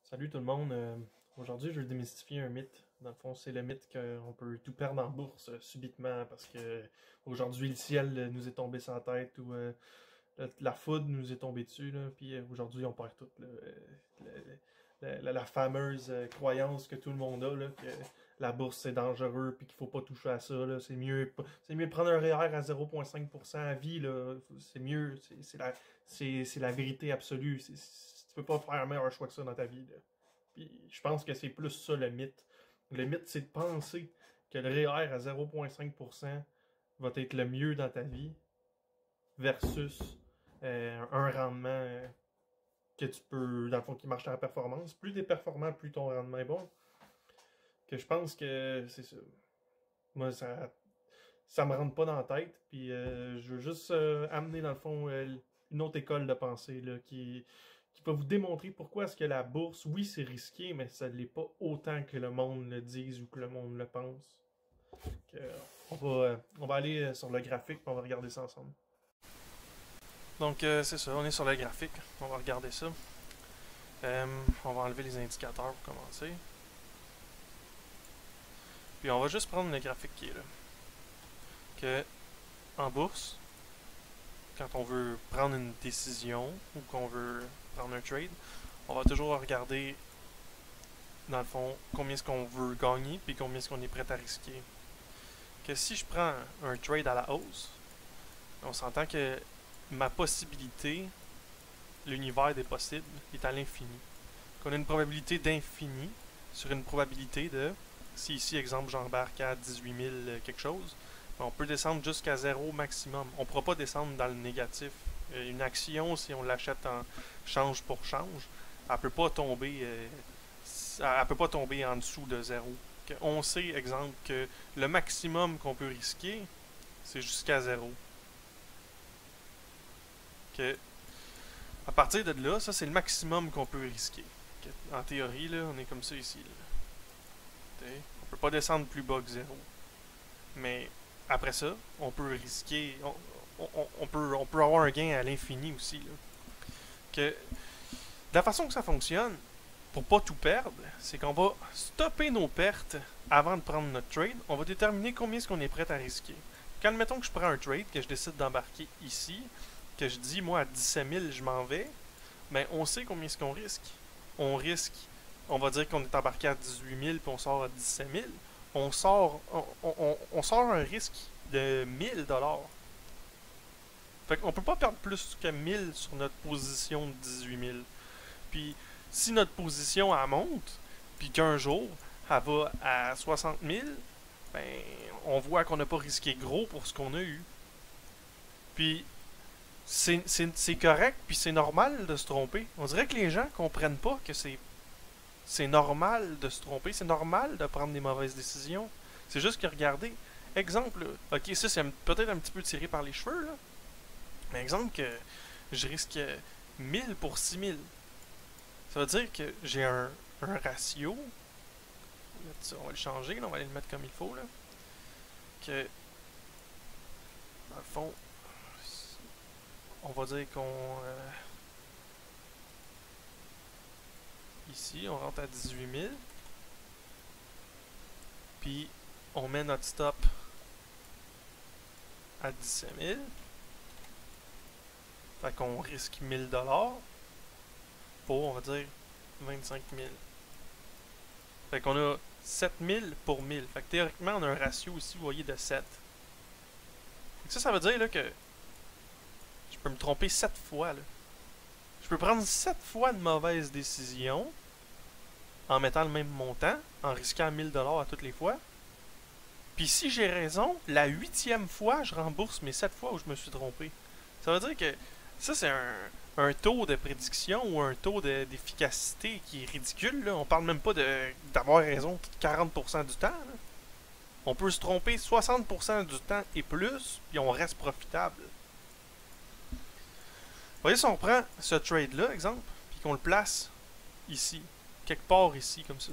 Salut tout le monde. Aujourd'hui, je veux démystifier un mythe. Dans le fond, c'est le mythe qu'on peut tout perdre en bourse subitement parce que aujourd'hui le ciel nous est tombé sur la tête ou la foudre nous est tombée dessus. Là, puis aujourd'hui, on perd tout. Là, la fameuse croyance que tout le monde a là, que la bourse c'est dangereux puis qu'il faut pas toucher à ça. Là, c'est mieux de prendre un REER à 0,5% à vie. Là, c'est mieux. C'est la vérité absolue. Tu peux pas faire un meilleur choix que ça dans ta vie. Là. Puis je pense que c'est plus ça le mythe. Le mythe, c'est de penser que le REER à 0,5% va être le mieux dans ta vie versus un rendement que tu peux, dans le fond, qui marche à la performance. Plus tu es performant, plus ton rendement est bon. Que je pense que c'est ça. Moi, ça me rentre pas dans la tête. Puis je veux juste amener, dans le fond, une autre école de pensée là, qui va vous démontrer pourquoi est-ce que la bourse, oui, c'est risqué, mais ça ne l'est pas autant que le monde le dise ou que le monde le pense. On va aller sur le graphique et on va regarder ça ensemble. Donc, c'est ça, on est sur le graphique. On va regarder ça. On va enlever les indicateurs pour commencer. Puis on va juste prendre le graphique qui est là. Que, en bourse, quand on veut prendre une décision ou qu'on veut prendre un trade, on va toujours regarder, dans le fond, combien est-ce qu'on veut gagner puis combien est-ce qu'on est prêt à risquer. Que si je prends un trade à la hausse, on s'entend que ma possibilité, l'univers des possibles, est à l'infini. Qu'on a une probabilité d'infini sur une probabilité de, si ici, exemple, j'embarque à 18 000 quelque chose, on peut descendre jusqu'à 0 maximum. On ne pourra pas descendre dans le négatif. Une action, si on l'achète en change pour change, elle peut pas tomber peut pas tomber en dessous de 0. On sait, exemple, que le maximum qu'on peut risquer, c'est jusqu'à 0. Que, à partir de là, ça c'est le maximum qu'on peut risquer. En théorie, là, on est comme ça ici. Là. On peut pas descendre plus bas que 0. Mais après ça, on peut risquer. On peut avoir un gain à l'infini aussi. Là. Que, de la façon que ça fonctionne, pour pas tout perdre, c'est qu'on va stopper nos pertes avant de prendre notre trade. On va déterminer combien est-ce qu'on est prêt à risquer. Quand admettons que je prends un trade, que je décide d'embarquer ici, que je dis moi à 17 000 je m'en vais, ben on sait combien est-ce qu'on risque. On risque, on va dire qu'on est embarqué à 18 000 puis on sort à 17 000. On sort un risque de 1000 $. Fait qu'on peut pas perdre plus que 1000 sur notre position de 18 000. Puis si notre position elle monte, puis qu'un jour elle va à 60 000, ben on voit qu'on n'a pas risqué gros pour ce qu'on a eu. Puis c'est correct, puis c'est normal de se tromper. On dirait que les gens comprennent pas que c'est normal de se tromper, c'est normal de prendre des mauvaises décisions. C'est juste que regardez, exemple, ok, ça c'est peut-être un petit peu tiré par les cheveux, là. Mais exemple que je risque 1000 pour 6000. Ça veut dire que j'ai un ratio. On va le changer, là, on va aller le mettre comme il faut. Là, que, dans le fond, on va dire qu'on... ici, on rentre à 18 000. Puis, on met notre stop à 17 000. Fait qu'on risque 1000 $ pour, on va dire, 25 000. Fait qu'on a 7000 pour 1000. Fait que théoriquement, on a un ratio ici, vous voyez, de 7. Fait que ça veut dire là, que je peux me tromper 7 fois. Là. Je peux prendre 7 fois de mauvaises décisions en mettant le même montant, en risquant 1000 $ à toutes les fois. Puis si j'ai raison, la 8e fois, je rembourse mes 7 fois où je me suis trompé. Ça veut dire que ça, c'est un taux de prédiction ou un taux d'efficacité qui est ridicule. Là. On parle même pas d'avoir raison 40% du temps. Là. On peut se tromper 60% du temps et plus, puis on reste profitable. Vous voyez, si on prend ce trade-là, exemple, puis qu'on le place ici, quelque part ici, comme ça,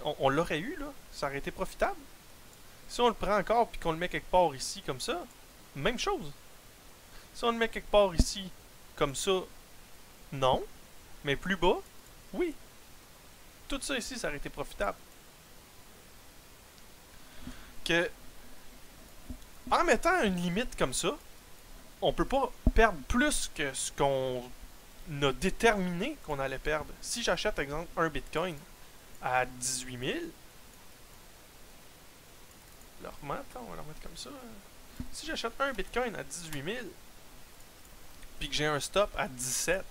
on l'aurait eu, là, ça aurait été profitable. Si on le prend encore, puis qu'on le met quelque part ici, comme ça, même chose. Si on le met quelque part ici, comme ça, non. Mais plus bas, oui. Tout ça ici, ça aurait été profitable. Que, en mettant une limite comme ça, on peut pas perdre plus que ce qu'on a déterminé qu'on allait perdre. Si j'achète, par exemple, un Bitcoin à 18 000, on va le remettre comme ça. Si j'achète un Bitcoin à 18 000, puis que j'ai un stop à 17,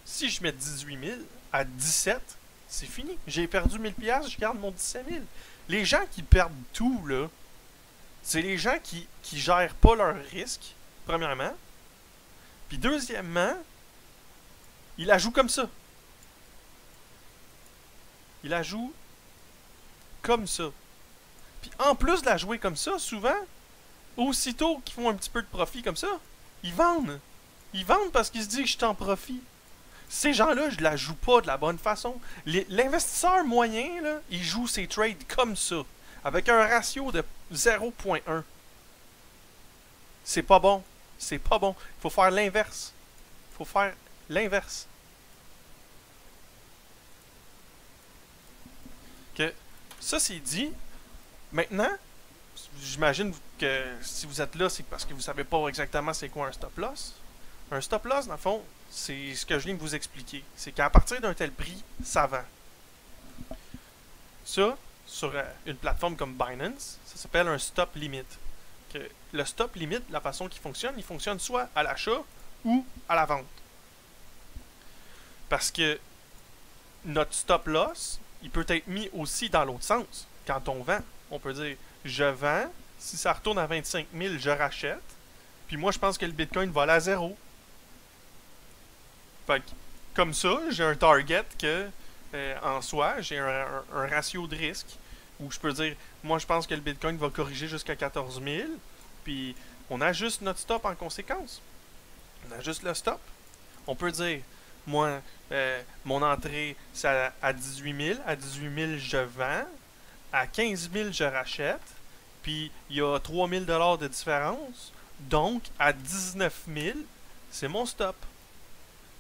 si je mets 18 000 à 17, c'est fini. J'ai perdu 1000 piastres, je garde mon 17 000. Les gens qui perdent tout, là, c'est les gens qui gèrent pas leur risque, premièrement. Puis deuxièmement, ils la jouent comme ça. Ils la jouent comme ça. Puis en plus de la jouer comme ça, souvent, aussitôt qu'ils font un petit peu de profit comme ça, ils vendent. Ils vendent parce qu'ils se disent que je suis en profit. Ces gens-là, je la joue pas de la bonne façon. L'investisseur moyen, là, il joue ses trades comme ça, avec un ratio de 0.1. C'est pas bon. C'est pas bon. Il faut faire l'inverse. Il faut faire l'inverse. Que ça, c'est dit. Maintenant, j'imagine que si vous êtes là, c'est parce que vous savez pas exactement c'est quoi un stop loss. Un stop loss, dans le fond, c'est ce que je viens de vous expliquer. C'est qu'à partir d'un tel prix, ça vend. Ça, sur une plateforme comme Binance, ça s'appelle un stop limit. Que le stop limit, la façon qu'il fonctionne, il fonctionne soit à l'achat ou à la vente. Parce que notre stop loss, il peut être mis aussi dans l'autre sens. Quand on vend, on peut dire je vends, si ça retourne à 25 000, je rachète. Puis moi, je pense que le Bitcoin va aller à zéro. Fait que, comme ça, j'ai un target que, en soi, j'ai un ratio de risque où je peux dire, moi, je pense que le Bitcoin va corriger jusqu'à 14 000. Puis on ajuste notre stop en conséquence. On ajuste le stop. On peut dire, moi, mon entrée, c'est à 18 000. À 18 000, je vends. À 15 000, je rachète. Puis il y a 3 000 $ de différence. Donc, à 19 000, c'est mon stop.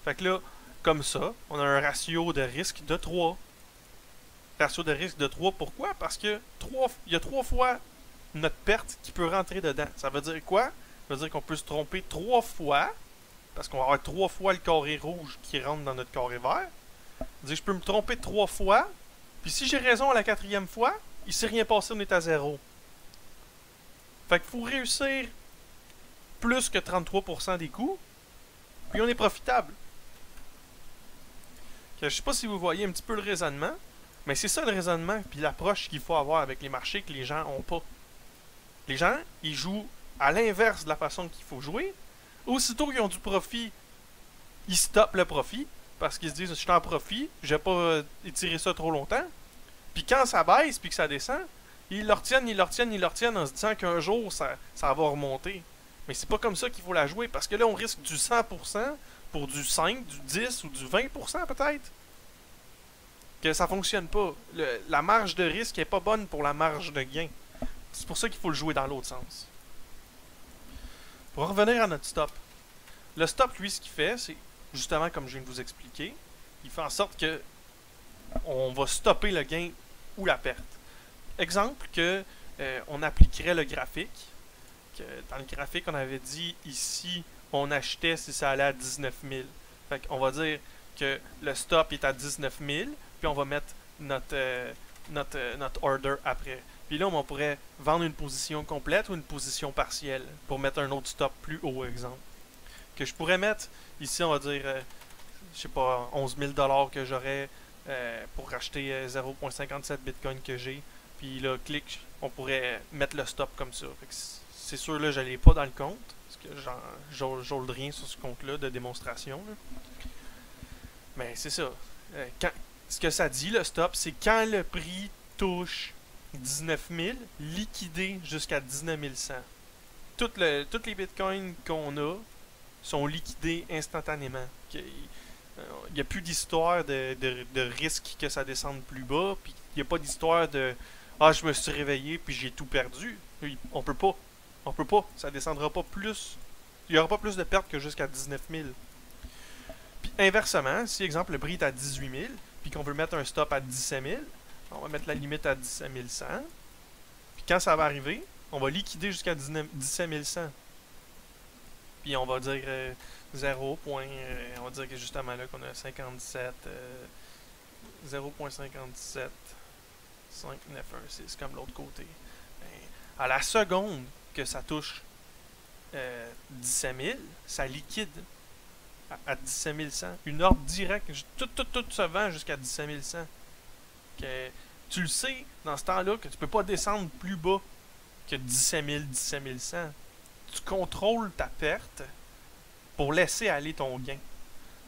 Fait que là, comme ça, on a un ratio de risque de 3. Ratio de risque de 3, pourquoi? Parce que il y a 3 fois notre perte qui peut rentrer dedans. Ça veut dire quoi? Ça veut dire qu'on peut se tromper 3 fois, parce qu'on va avoir 3 fois le carré rouge qui rentre dans notre carré vert. Ça veut dire que je peux me tromper 3 fois, puis si j'ai raison à la 4e fois, il s'est rien passé, on est à 0. Fait qu'il faut réussir plus que 33% des coups, puis on est profitable. Je sais pas si vous voyez un petit peu le raisonnement, mais c'est ça le raisonnement puis l'approche qu'il faut avoir avec les marchés que les gens ont pas. Les gens, ils jouent à l'inverse de la façon qu'il faut jouer. Aussitôt qu'ils ont du profit, ils stoppent le profit parce qu'ils se disent je suis en profit, je vais pas étirer ça trop longtemps. Puis quand ça baisse puis que ça descend, ils le retiennent en se disant qu'un jour ça va remonter. Mais c'est pas comme ça qu'il faut la jouer parce que là on risque du 100% pour du 5, du 10 ou du 20% peut-être. Que ça fonctionne pas. La marge de risque est pas bonne pour la marge de gain. C'est pour ça qu'il faut le jouer dans l'autre sens. Pour revenir à notre stop. Le stop, lui, ce qu'il fait, c'est justement comme je viens de vous expliquer, il fait en sorte que on va stopper le gain ou la perte. Exemple que on appliquerait le graphique. Que dans le graphique, on avait dit ici, on achetait si ça allait à 19 000. Fait qu'on va dire que le stop est à 19 000, puis on va mettre notre order après. Puis là, on pourrait vendre une position complète ou une position partielle pour mettre un autre stop plus haut, exemple. Que je pourrais mettre, ici, on va dire, je sais pas, 11 000 $ que j'aurais pour racheter 0.57 Bitcoin que j'ai. Puis là, clic, on pourrait mettre le stop comme ça. C'est sûr, là, je l'ai pas dans le compte. Parce que j'olde rien sur ce compte-là de démonstration. Là. Mais c'est ça. Ce que ça dit, le stop, c'est quand le prix touche 19 000, liquidé jusqu'à 19 100. Toutes les bitcoins qu'on a sont liquidés instantanément. Il n'y a plus d'histoire de risque que ça descende plus bas. Puis il n'y a pas d'histoire de « Ah, je me suis réveillé puis j'ai tout perdu ». On peut pas. On peut pas. Ça descendra pas plus. Il n'y aura pas plus de pertes que jusqu'à 19 000. Puis inversement, si exemple le prix est à 18 000, puis qu'on veut mettre un stop à 17 000, on va mettre la limite à 17 100. Puis quand ça va arriver, on va liquider jusqu'à 17 100. Puis on va dire 0. On va dire que justement là qu'on a 57, 0.57 5916 comme l'autre côté. Ben, à la seconde que ça touche 17 000, ça liquide à 17 100. Une ordre directe, tout se vend jusqu'à 17 100. Que, tu le sais, dans ce temps-là, que tu peux pas descendre plus bas que 17 100. Tu contrôles ta perte pour laisser aller ton gain.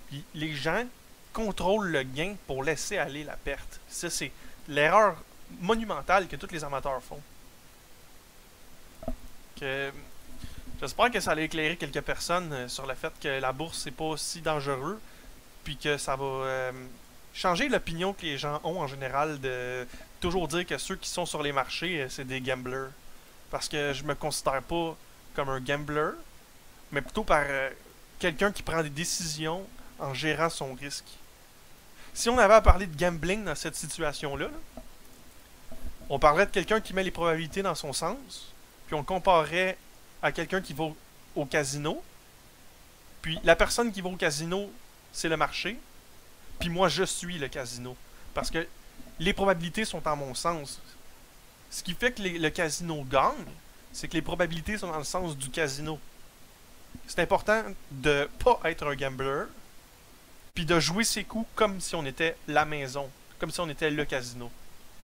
Puis les gens contrôlent le gain pour laisser aller la perte. Ça, c'est l'erreur monumentale que tous les amateurs font. J'espère que ça allait éclairer quelques personnes sur le fait que la bourse c'est pas aussi dangereux, puis que ça va changer l'opinion que les gens ont en général de toujours dire que ceux qui sont sur les marchés c'est des gamblers. Parce que je me considère pas comme un gambler, mais plutôt par quelqu'un qui prend des décisions en gérant son risque. Si on avait à parler de gambling dans cette situation-là, on parlerait de quelqu'un qui met les probabilités dans son sens, puis on le comparerait à quelqu'un qui va au casino, puis la personne qui va au casino, c'est le marché, puis moi je suis le casino. Parce que les probabilités sont en mon sens. Ce qui fait que le casino gagne, c'est que les probabilités sont dans le sens du casino. C'est important de pas être un gambler, puis de jouer ses coups comme si on était la maison, comme si on était le casino.